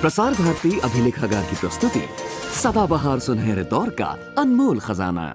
प्रसार भारती अभिलेखागार की प्रस्तुति सदाबहार सुनहरे दौर का अनमोल खजाना।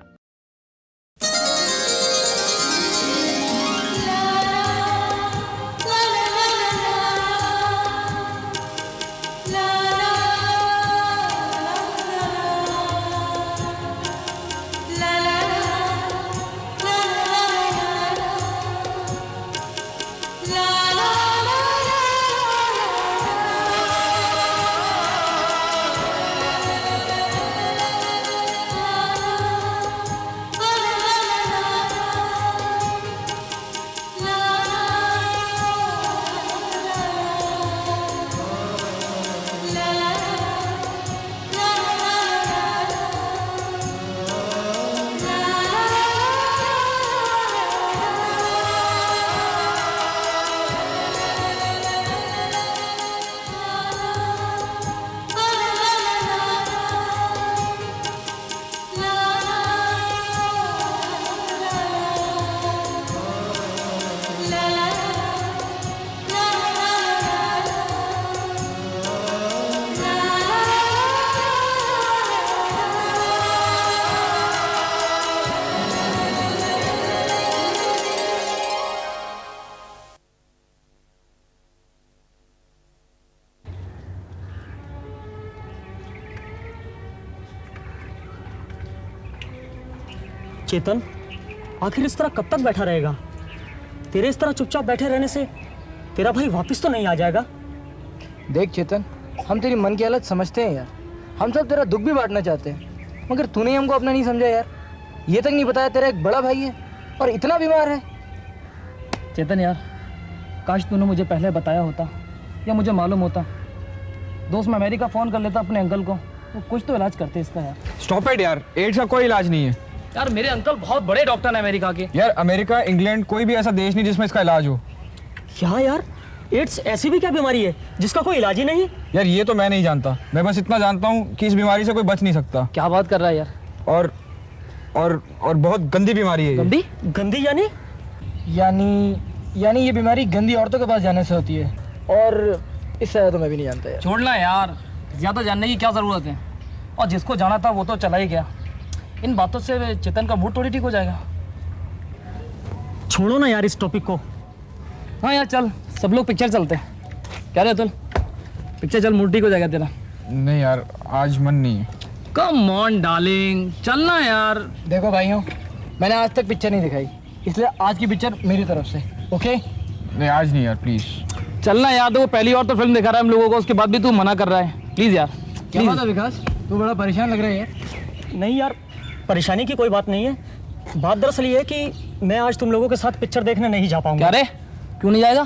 चेतन, आखिर इस तरह कब तक बैठा रहेगा? तेरे इस तरह चुपचाप बैठे रहने से तेरा भाई वापस तो नहीं आ जाएगा? देख चेतन, हम तेरी मन की हालत समझते हैं यार। हम सब तेरा दुख भी बांटना चाहते हैं, मगर तूने हमको अपना नहीं समझा यार। ये तक नहीं बताया तेरा एक बड़ा भाई है और इतना बीमार है। चेतन यार, काश तूने मुझे पहले बताया होता या मुझे मालूम होता। दोस्त, मैं अमेरिका फ़ोन कर लेता अपने अंकल को, तो कुछ तो इलाज करते इसका यार। स्टॉप इट यार, एड्स का कोई इलाज नहीं है यार। मेरे अंकल बहुत बड़े डॉक्टर हैं अमेरिका के। यार। अमेरिका, इंग्लैंड, कोई भी ऐसा देश नहीं जिसमें इसका इलाज हो। क्या यार, एड्स ऐसी भी क्या बीमारी है जिसका कोई इलाज ही नहीं? यार ये तो मैं नहीं जानता, मैं बस इतना जानता हूँ कि इस बीमारी से कोई बच नहीं सकता। क्या बात कर रहा है यार? और बहुत गंदी बीमारी है। गंदी? गंदी यानी ये बीमारी गंदी औरतों के पास जाने से होती है, और इससे ज़्यादा तो मैं भी नहीं जानता यार। छोड़ना यार, ज़्यादा जानने की क्या ज़रूरत है। और जिसको जाना था वो तो चला ही गया। इन बातों से चेतन का मूड थोड़ी ठीक हो जाएगा। छोड़ो ना यार इस टॉपिक को। हाँ यार, चल सब लोग पिक्चर चलते हैं। क्या रे अतुल, पिक्चर चल, मूड ठीक हो जाएगा तेरा। नहीं यार, आज मन नहीं है। कम ऑन डार्लिंग, चलना यार। देखो भाइयों, मैंने आज तक पिक्चर नहीं दिखाई, इसलिए आज की पिक्चर मेरी तरफ से, ओके? नहीं आज नहीं यार, प्लीज चलना यार। तो वो पहली बार तो फिल्म दिखा रहा है हम लोगों को, उसके बाद भी तू मना कर रहा है। प्लीज यार। क्या बात है विकास, तू बड़ा परेशान लग रहा है यार। नहीं यार, परेशानी की कोई बात नहीं है। बात दरअसल ये है कि मैं आज तुम लोगों के साथ पिक्चर देखने नहीं जा पाऊंगा। क्या रे, क्यों नहीं जाएगा?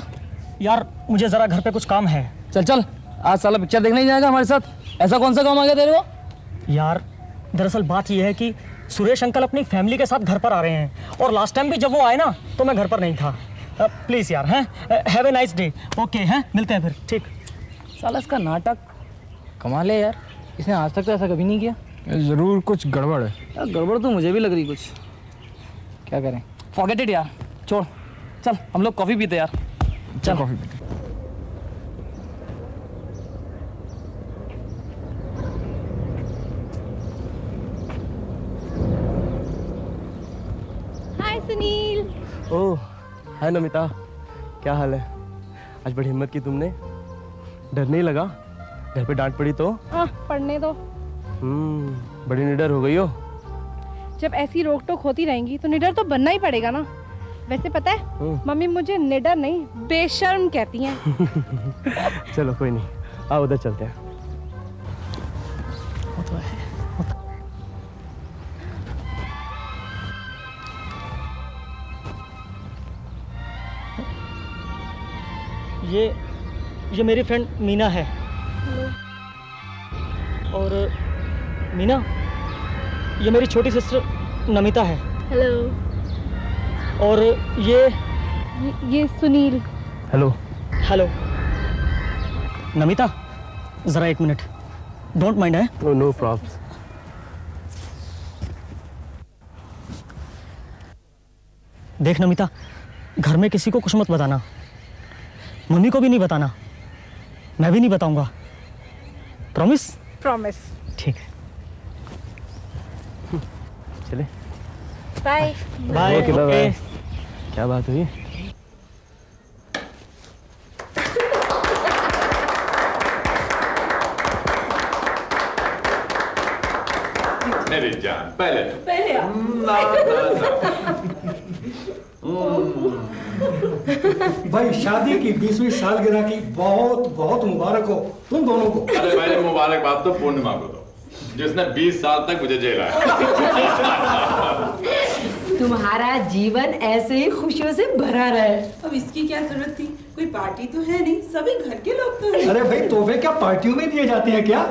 यार मुझे जरा घर पे कुछ काम है। चल, आज साला पिक्चर देखने नहीं जाएगा हमारे साथ? ऐसा कौन सा काम आ गया तेरे को? यार दरअसल बात यह है कि सुरेश अंकल अपनी फैमिली के साथ घर पर आ रहे हैं, और लास्ट टाइम भी जब वो आए ना तो मैं घर पर नहीं था। प्लीज़ यार, हैं, have a nice day. Okay, हैं, मिलते हैं फिर। ठीक। साला इसका नाटक कमाल है यार, इसने आज तक तो ऐसा कभी नहीं किया। जरूर कुछ गड़बड़ है यार। गड़बड़ तो मुझे भी लग रही कुछ। क्या करें? फॉरगेट इट यार, छोड़। चल हम लोग कॉफ़ी पीते यार। चल कॉफी पीते। हाय सुनील। ओह हाय नमिता, क्या हाल है? आज बड़ी हिम्मत की तुमने। डर नहीं लगा? घर पे डांट पड़ी तो? हाँ, पढ़ने दो। बड़ी निडर हो गई हो। जब ऐसी रोक टोक होती रहेंगी तो निडर तो बनना ही पड़ेगा ना। वैसे पता है, मम्मी मुझे निडर नहीं बेशर्म कहती हैं। चलो कोई नहीं, आओ उधर चलते हैं। ये मेरी फ्रेंड मीना है। और मीना, ये मेरी छोटी सिस्टर नमिता है। हेलो। और ये सुनील। हेलो। हेलो नमिता, ज़रा एक मिनट, डोंट माइंड है। No problem. देख नमिता, घर में किसी को कुछ मत बताना, मम्मी को भी नहीं बताना, मैं भी नहीं बताऊंगा। प्रॉमिस? प्रॉमिस। ठीक है, चले। Bye. Bye. Okay, bye bye. क्या बात हुई? मेरी जान पहले भाई शादी की 20वीं सालगिरह की बहुत बहुत मुबारक हो तुम दोनों को। अरे पहले मुबारकबाद तो पूर्णिमा को दो, जिसने 20 साल तक मुझे झेला। तुम्हारा जीवन ऐसे ही खुशियों से भरा रहे। अब इसकी क्या जरूरत थी? कोई पार्टी तो है नहीं, सभी घर के लोग तो हैं। अरे भाई तोहफे क्या पार्टियों में दिए जाते हैं क्या?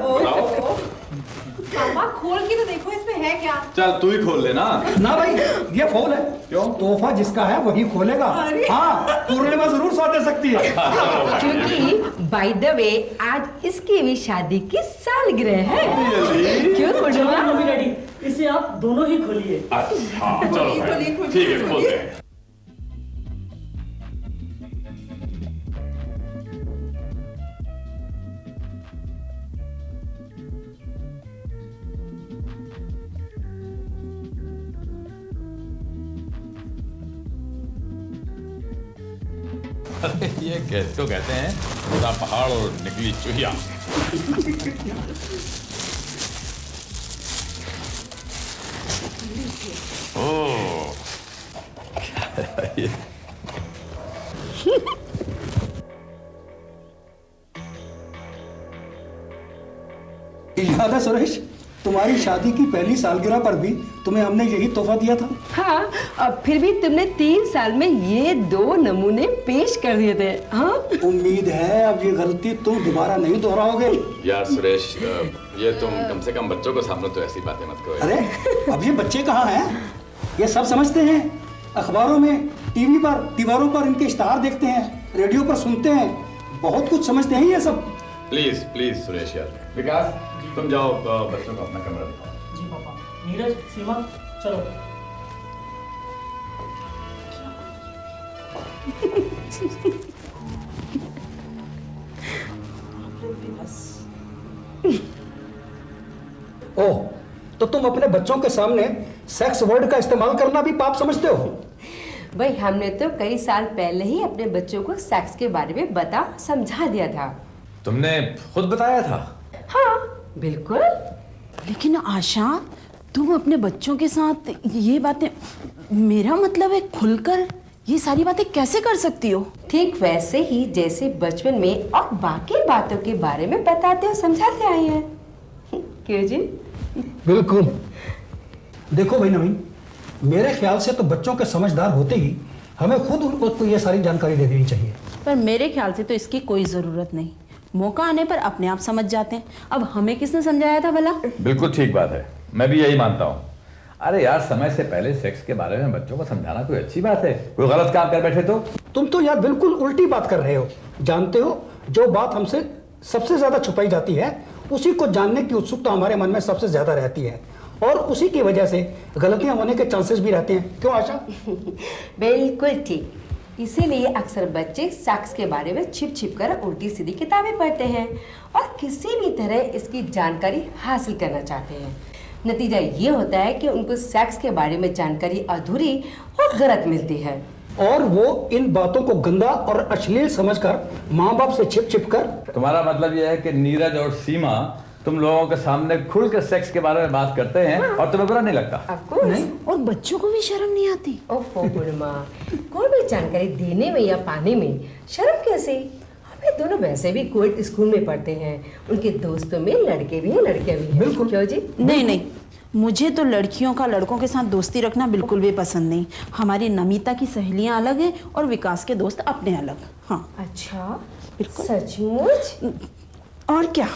पापा खोल के तो देखो इसमें है क्या। चल तू ही खोल लेना। ना भाई ये फोन है। क्यों? तोहफा जिसका है वही खोलेगा। हाँ, पूर्णिमा जरूर साथ दे सकती है। क्योंकि बाय द वे आज इसकी भी शादी की सालगिरह है। क्यों पूर्णिमा? मम्मी डैडी, इसे आप दोनों ही खोलिए। अच्छा चलो भाई, ठीक है खोलते हैं। ये तो कहते हैं पूरा पहाड़ और निकली चूहिया। ओह याद है सुरेश, तुम्हारी शादी की पहली सालगिरह पर भी तुम्हें हमने यही तोहफा दिया था। हाँ, अब फिर भी तुमने 3 साल में ये 2 नमूने पेश कर दिए थे। हाँ, उम्मीद है अब ये गलती तुम दोबारा नहीं दोहराओगे। यार सुरेश, ये तुम कम से कम बच्चों को सामने तो ऐसी बातें मत करो। अरे अब ये बच्चे कहाँ हैं? ये सब समझते हैं। अखबारों में, टीवी पर, दीवारों पर इनके इश्तहार देखते हैं, रेडियो पर सुनते हैं, बहुत कुछ समझते हैं ये सब। प्लीज प्लीज सुरेश यार। विकास तुम जाओ, बच्चों को अपना कमरा दिखाओ। जी पापा। नीरज, सीमा, चलो। ओह, तो तुम अपने बच्चों के सामने सेक्स वर्ड का इस्तेमाल करना भी पाप समझते हो? भाई हमने तो कई साल पहले ही अपने बच्चों को सेक्स के बारे में बता समझा दिया था। तुमने खुद बताया था? हाँ बिल्कुल। लेकिन आशा, तुम अपने बच्चों के साथ ये बातें, मेरा मतलब है खुलकर ये सारी बातें कैसे कर सकती हो? ठीक वैसे ही जैसे बचपन में और बाकी बातों के बारे में बताते और समझाते आए हैं। क्यों जी? बिल्कुल। देखो भाई नवीन, मेरे ख्याल से तो बच्चों के समझदार होते ही हमें खुद उनको ये सारी जानकारी दे देनी चाहिए। पर मेरे ख्याल से तो इसकी कोई जरूरत नहीं, मौका आने पर अपने आप समझ जाते हैं। अब हमें किसने समझाया था भला? बिल्कुल ठीक बात है, मैं भी यही मानता हूँ। अरे यार, समय से पहले सेक्स के बारे में बच्चों को समझाना कोई अच्छी बात है। कोई गलत काम कर बैठे तो? तुम तो यार बिल्कुल उल्टी बात कर रहे हो। जानते हो, जो बात हमसे सबसे ज्यादा छुपाई जाती है उसी को जानने की उत्सुकता हमारे मन में सबसे ज्यादा रहती है, और उसी की वजह से गलतियां होने के चांसेस भी रहते हैं। क्यों आशा? बिल्कुल ठीक। इसीलिए अक्सर बच्चे सेक्स के बारे में छिप छिप कर उल्टी सीधी किताबें पढ़ते हैं और किसी भी तरह इसकी जानकारी हासिल करना चाहते हैं। नतीजा ये होता है कि उनको सेक्स के बारे में जानकारी अधूरी और गलत मिलती है, और वो इन बातों को गंदा और अश्लील समझकर माँ बाप से छिप छिप कर। तुम्हारा मतलब यह है कि नीरज और सीमा तुम लोगों के सामने खुलकर सेक्स के बारे में बात करते हैं और तुम्हें बुरा नहीं लगता? नहीं। और बच्चों को भी शर्म नहीं आती? ओफो पूर्णिमा, कोई भी जानकारी देने में या पाने में शर्म कैसे? हमें दोनों वैसे भी कोएड स्कूल में पढ़ते हैं, उनके दोस्तों में लड़के भी हैं लड़कियां भी हैं। बिल्कुल। क्यों जी? नहीं नहीं, मुझे तो लड़कियों का लड़कों के साथ दोस्ती रखना बिल्कुल भी पसंद नहीं। हमारी नमिता की सहेलियां अलग हैं और विकास के दोस्त अपने अलग। हाँ अच्छा, बिल्कुल। सचमुच? और क्या?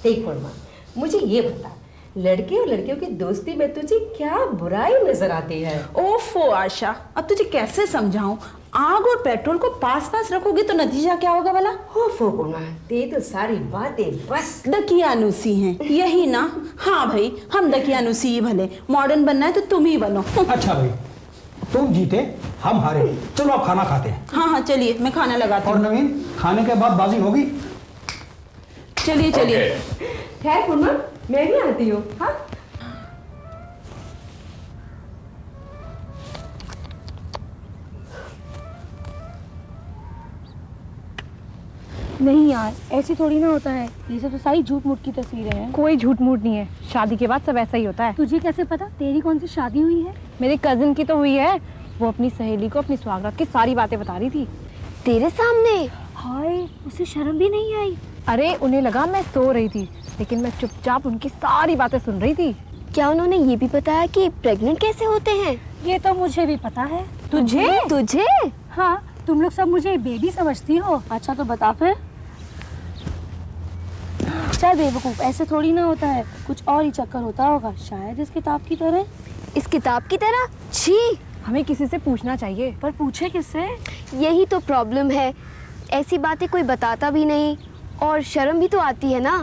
देख पूर्णिमा, मुझे ये बता, लड़के और लड़कियों की दोस्ती में तुझे क्या बुराई नजर आती है? ओफो आशा, अब तुझे कैसे समझाऊं? आग और पेट्रोल को पास पास रखोगी तो नतीजा क्या होगा भला? ओफो पूर्णिमा, ते तो सारी बातें बस दकियानुसी हैं, यही ना? हाँ भाई, हम दकियानुसी ही भले, मॉडर्न बनना है तो तुम ही बनो। अच्छा भाई, तुम जीते हम हारे, चलो आप खाना खाते हैं। हाँ हाँ चलिए, मैं खाना लगाती और हूँ। नवीन, खाने के बाद बाजी होगी। चलिए चलिए। खैर पूर्णा, मैं भी आती हूँ। हाँ नहीं यार, ऐसी थोड़ी ना होता है। ये सब तो सारी झूठ मूठ की तस्वीरें हैं। कोई झूठ मूठ नहीं है, शादी के बाद सब ऐसा ही होता है। तुझे कैसे पता? तेरी कौन सी शादी हुई है? मेरे कजिन की तो हुई है। वो अपनी सहेली को अपनी सुहागरात की सारी बातें बता रही थी तेरे सामने। हाय, उसे शर्म भी नहीं आई? अरे उन्हें लगा मैं सो रही थी, लेकिन मैं चुपचाप उनकी सारी बातें सुन रही थी। क्या उन्होंने ये भी बताया कि प्रेग्नेंट कैसे होते हैं? ये तो मुझे भी पता है। तुझे? हाँ, तुम लोग सब मुझे बेबी समझती हो। अच्छा तो बता फिर। चल बेवकूफ, ऐसे थोड़ी ना होता है, कुछ और ही चक्कर होता होगा, शायद इस किताब की तरह। इस किताब की तरह? छी। हमें किसी से पूछना चाहिए। पर पूछे किससे? यही तो प्रॉब्लम है, ऐसी बातें कोई बताता भी नहीं और शर्म भी तो आती है ना।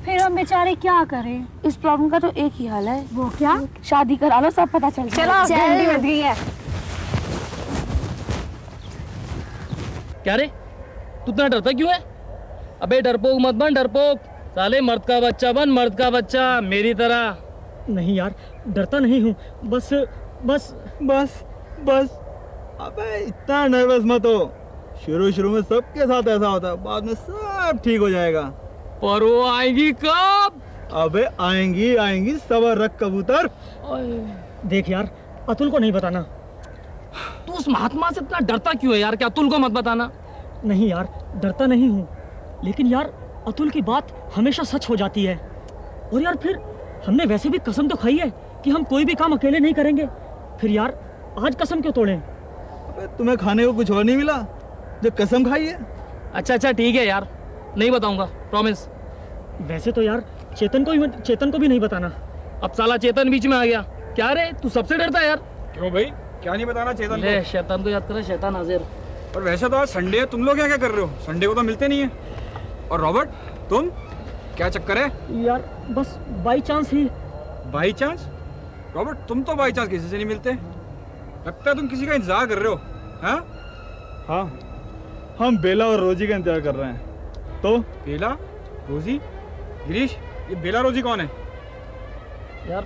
फिर हम बेचारे क्या करें? इस प्रॉब्लम का तो एक ही हल है। वो क्या? शादी करा लो, सब पता चल जाएगा। चल। घंटी बज गई है। क्या रे, तू इतना डरता क्यों है? अबे डरपोक मत बन, डरपोक। साले मर्द का बच्चा बन, मर्द का बच्चा, मेरी तरह। नहीं यार, डरता नहीं हूँ, बस बस बस बस। अबे इतना नर्वस मत हो। शुरू में सबके साथ ऐसा होता है, बाद में सब ठीक हो जाएगा। पर वो आएगी कब? अबे आएंगी, सबर रख कबूतर। देख यार, अतुल को नहीं बताना। तू उस महात्मा से इतना डरता क्यों है यार? क्या अतुल को मत बताना? नहीं यार, डरता नहीं हूँ, लेकिन यार अतुल की बात हमेशा सच हो जाती है। और यार फिर हमने वैसे भी कसम तो खाई है कि हम कोई भी काम अकेले नहीं करेंगे। फिर यार आज कसम क्यों तोड़ें? अबे तुम्हें खाने को कुछ और नहीं मिला जो कसम खाई है? अच्छा ठीक है यार, नहीं बताऊंगा, प्रॉमिस। वैसे तो यार चेतन को भी नहीं बताना। अब साला चेतन बीच में आ गया। क्या रे, तू सबसे डरता है यार? क्यों भाई, क्या नहीं बताना चेतन को? शैतान को याद करे, शैतान हाजिर। और वैसे तो आज संडे है, तुम लोग क्या कर रहे हो? संडे को तो मिलते नहीं है। और रॉबर्ट, तुम क्या चक्कर है? यार बस by chance he. By chance? Robert, तुम तो बाई चांस किसी से नहीं मिलते। लगता है तुम किसी का इंतजार कर रहे हो। हाँ, हम बेला और रोजी का इंतजार कर रहे हैं। तो बेला, रोजी, गिरीश, ये बेला रोजी कौन है? यार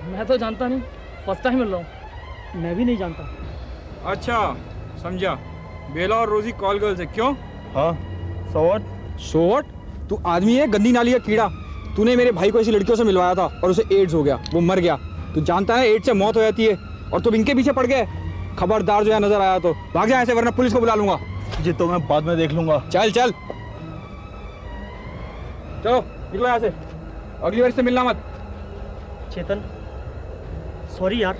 मैं तो जानता नहीं, फर्स्ट टाइम मिल रहा हूँ। मैं भी नहीं जानता। अच्छा समझा, बेला और रोजी कॉल गर्ल्स है। क्यों? हाँ, सो व्हाट? तू आदमी है गंदी नाली का कीड़ा। तूने मेरे भाई को ऐसी लड़कियों से मिलवाया था और उसे एड्स हो गया, वो मर गया। तू जानता है एड्स से मौत हो जाती है, और तुम इनके पीछे पड़ गए। खबरदार जो है नजर आया तो भाग जा ऐसे, वरना पुलिस को बुला लूंगा। जी तो मैं बाद में देख लूंगा। चल चलो निकलो यहाँ से, अगली बार से मिलना मत। चेतन सॉरी यार।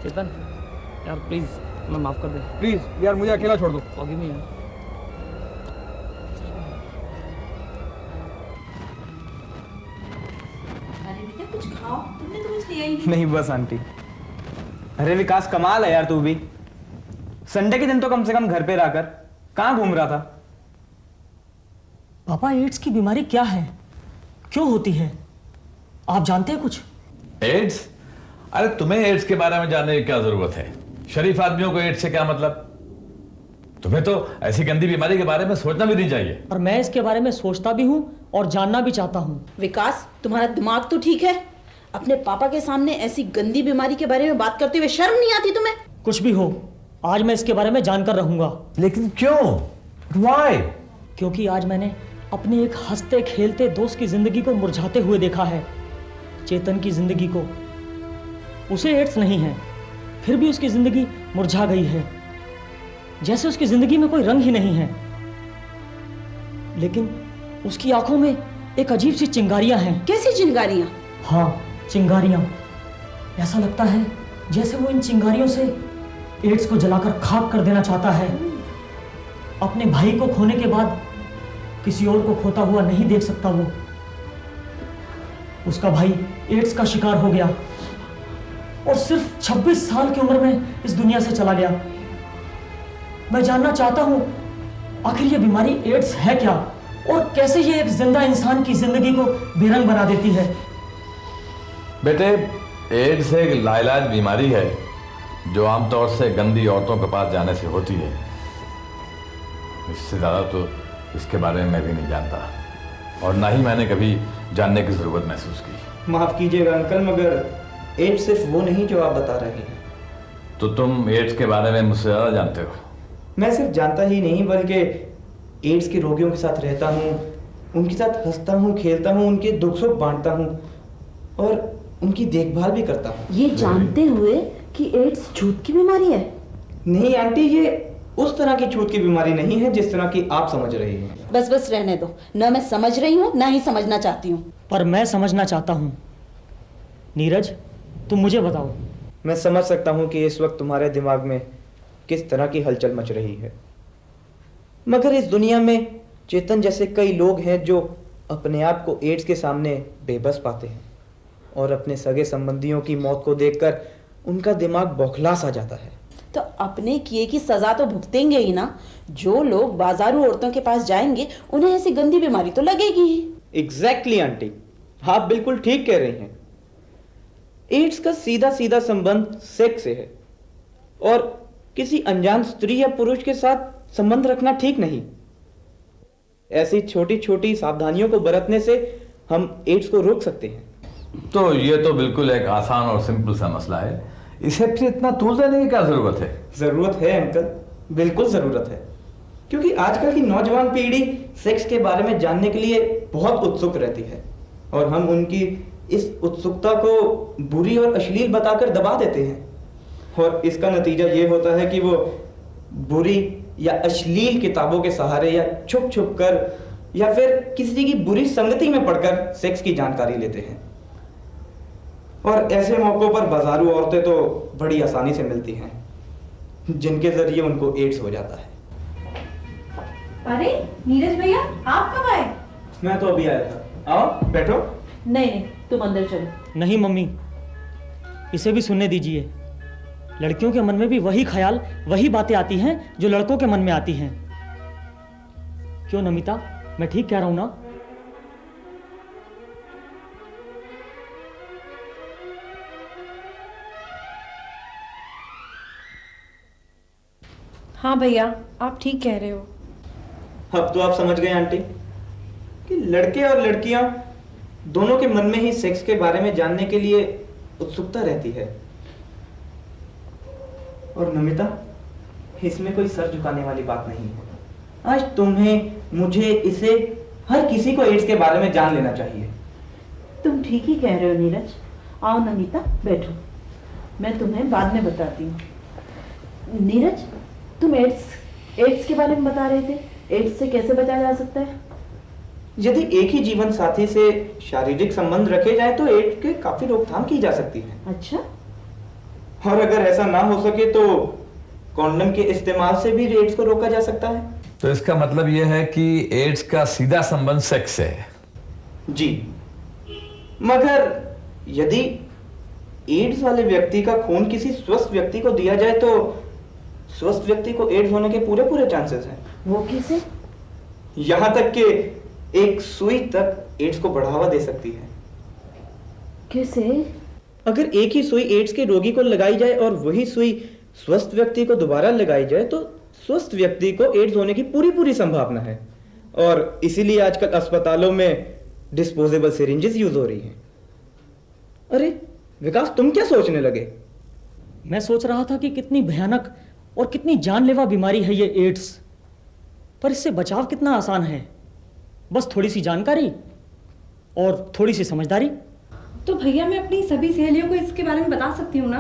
चेतन यार प्लीज, मैं माफ कर दे प्लीज यार, मुझे अकेला छोड़ दो। फॉरगिव मी यार। कुछ खाओ, तुमने तो कुछ लिया ही नहीं बस आंटी। अरे विकास, कमाल है यार तू भी। संडे के दिन तो कम से कम घर पे रहकर कहाँ घूम रहा था? पापा, एड्स की बीमारी क्या है, क्यों होती है, आप जानते हैं कुछ? एड्स? अरे तुम्हें एड्स के बारे में जानने की क्या जरूरत है? शरीफ आदमियों को एड्स से क्या मतलब? तुम्हें तो ऐसी गंदी बीमारी के बारे में सोचना भी नहीं चाहिए। और मैं इसके बारे में सोचता भी हूँ और जानना भी चाहता हूँ। विकास, तुम्हारा दिमाग तो ठीक है? अपने पापा के सामने ऐसी गंदी बीमारी के बारे में बात करते हुए शर्म नहीं आती तुम्हें? कुछ भी हो, आज मैं इसके बारे में जानकर रहूंगा। लेकिन क्यों? व्हाई? क्योंकि आज मैंने अपने एक हंसते खेलते दोस्त की जिंदगी को मुरझाते हुए देखा है। चेतन की जिंदगी को। उसे एड्स नहीं है, फिर भी उसकी जिंदगी मुरझा गई है, जैसे उसकी जिंदगी में कोई रंग ही नहीं है। लेकिन उसकी आंखों में एक अजीब सी चिंगारियां हैं। कैसी चिंगारियां? हाँ, चिंगारियां। ऐसा लगता है जैसे वो इन चिंगारियों से एड्स को जलाकर खाक कर देना चाहता है। अपने भाई को खोने के बाद किसी और को खोता हुआ नहीं देख सकता वो। उसका भाई एड्स का शिकार हो गया और सिर्फ 26 साल की उम्र में इस दुनिया से चला गया। मैं जानना चाहता हूं आखिर ये बीमारी एड्स है क्या, और कैसे ये एक जिंदा इंसान की जिंदगी को बेरंग बना देती है। बेटे, एड्स एक लाइलाज बीमारी है जो आमतौर से गंदी औरतों के पास जाने से होती है। इससे ज्यादा तो इसके बारे में मैं भी नहीं जानता। और ना ही मैंने कभी जानने की जरूरत महसूस की। माफ कीजिएगा अंकल, मगर एड्स सिर्फ वो नहीं जो आप बता रहे हैं। तो तुम एड्स के बारे में मुझसे ज्यादा जानते हो? मैं सिर्फ जानता ही नहीं बल्कि एड्स के रोगियों के साथ रहता हूँ, उनके साथ हंसता हूँ, खेलता हूँ, उनके दुख सुख बांटता हूँ और उनकी देखभाल भी करता हूँ। ये जानते हुए कि एड्स छूत की बीमारी है? नहीं आंटी, ये उस तरह की छूत की बीमारी नहीं है जिस तरह की आप समझ रही हैं। बस बस रहने दो, ना मैं समझ रही हूँ ना ही समझना चाहती हूँ। पर मैं समझना चाहता हूँ। नीरज, तुम मुझे बताओ। मैं समझ सकता हूँ कि इस वक्त तुम्हारे दिमाग में किस तरह की हलचल मच रही है, मगर इस दुनिया में चेतन जैसे कई लोग हैं जो अपने आप को एड्स के सामने बेबस पाते हैं और अपने सगे संबंधियों की मौत को देखकर उनका दिमाग बौखला सा जाता है। तो अपने किए की सजा तो भुगतेंगे ही ना। जो लोग बाजारू औरतों के पास जाएंगे उन्हें ऐसी गंदी बीमारी तो लगेगी ही। एग्जैक्टली आंटी, आप बिल्कुल ठीक कह रही हैं। एड्स का सीधा सीधा संबंध सेक्स से है और किसी अनजान स्त्री या पुरुष के साथ संबंध रखना ठीक नहीं। ऐसी छोटी छोटी सावधानियों को बरतने से हम एड्स को रोक सकते हैं। तो ये तो बिल्कुल एक आसान और सिंपल सा मसला है, इसे फिर इतना तूल देने की क्या जरूरत है? जरूरत है अंकल, बिल्कुल जरूरत है, क्योंकि आजकल की नौजवान पीढ़ी सेक्स के बारे में जानने के लिए बहुत उत्सुक रहती है और हम उनकी इस उत्सुकता को बुरी और अश्लील बताकर दबा देते हैं और इसका नतीजा ये होता है कि वो बुरी या अश्लील किताबों के सहारे या छुप छुप कर या फिर किसी की बुरी संगति में पढ़कर सेक्स की जानकारी लेते हैं। और ऐसे मौकों पर बाजारू औरतें तो बड़ी आसानी से मिलती हैं जिनके जरिए उनको एड्स हो जाता है। अरे नीरज भैया, आप कब आए? मैं तो अभी आया था। आओ बैठो। नहीं नहीं, तुम अंदर चलो। नहीं मम्मी, इसे भी सुनने दीजिए। लड़कियों के मन में भी वही ख्याल, वही बातें आती हैं जो लड़कों के मन में आती हैं। क्यों नमिता, मैं ठीक कह रहा हूं ना? हाँ भैया, आप ठीक कह रहे हो। अब तो आप समझ गए आंटी कि लड़के और लड़कियां दोनों के मन में ही सेक्स के बारे में जानने के लिए उत्सुकता रहती है। और नमिता, इसमें कोई सर झुकाने वाली बात नहीं है। आज तुम्हें, मुझे, इसे, हर किसी को एड्स के बारे में जान लेना चाहिए। तुम ठीक ही कह रहे हो नीरज। आओ नमिता, बैठो, मैं तुम्हें बाद में बताती हूँ। नीरज, तुम एड्स के बारे में बता रहे थे। एड्स से कैसे बचा जा सकता है? यदि एक ही जीवन साथी से शारीरिक संबंध रखे जाए तो एड्स के काफी रोकथाम की जा सकती है। अच्छा। और अगर ऐसा ना हो सके तो कॉन्डम के इस्तेमाल से भी एड्स को रोका जा सकता है। तो इसका मतलब यह है कि एड्स का सीधा संबंध सेक्स से है? जी, मगर यदि एड्स वाले व्यक्ति का खून किसी स्वस्थ व्यक्ति को दिया जाए तो स्वस्थ व्यक्ति को एड्स होने के पूरे पूरे चांसेस हैं। वो कैसे? यहां तक कि एक सुई तक एड्स को बढ़ावा दे सकती है। कैसे? अगर एक ही सुई एड्स के रोगी को लगाई जाए और वही सुई स्वस्थ व्यक्ति को दोबारा लगाई जाए तो स्वस्थ व्यक्ति को एड्स होने की पूरी पूरी संभावना है। और इसीलिए आजकल अस्पतालों में डिस्पोजेबल सिरिंजेस यूज हो रही हैं। अरे विकास, तुम क्या सोचने लगे? मैं सोच रहा था कि कितनी भयानक और कितनी जानलेवा बीमारी है ये एड्स, पर इससे बचाव कितना आसान है। बस थोड़ी सी जानकारी और थोड़ी सी समझदारी। तो भैया, मैं अपनी सभी सहेलियों को इसके बारे में बता सकती हूँ ना?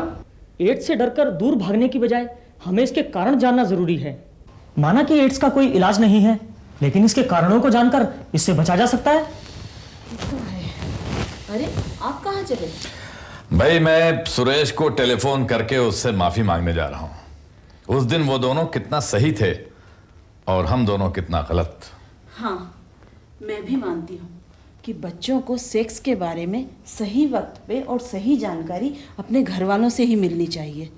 एड्स से डरकर दूर भागने की बजाय हमें इसके कारण जानना जरूरी है। माना कि एड्स का कोई इलाज नहीं है, लेकिन इसके कारणों को जानकर इससे बचा जा सकता है। अरे आप कहाँ चले? भाई, मैं सुरेश को टेलीफोन करके उससे माफी मांगने जा रहा हूं। उस दिन वो दोनों कितना सही थे और हम दोनों कितना गलत। हाँ, मैं भी मानती हूँ कि बच्चों को सेक्स के बारे में सही वक्त पे और सही जानकारी अपने घर वालों से ही मिलनी चाहिए।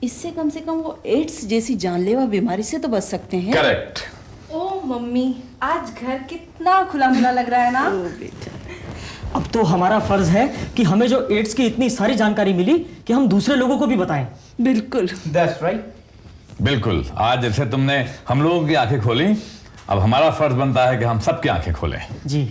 इससे कम से कम वो एड्स जैसी जानलेवा बीमारी से तो बच सकते हैं। करेक्ट। ओ मम्मी, आज घर कितना खुला खुला लग रहा है ना? अब तो हमारा फर्ज है कि हमें जो एड्स की इतनी सारी जानकारी मिली कि हम दूसरे लोगों को भी बताएं। बिल्कुल। That's right. बिल्कुल। आज जैसे तुमने हम लोगों की आंखें खोली, अब हमारा फर्ज बनता है कि हम सबकी आंखें खोलें। जी।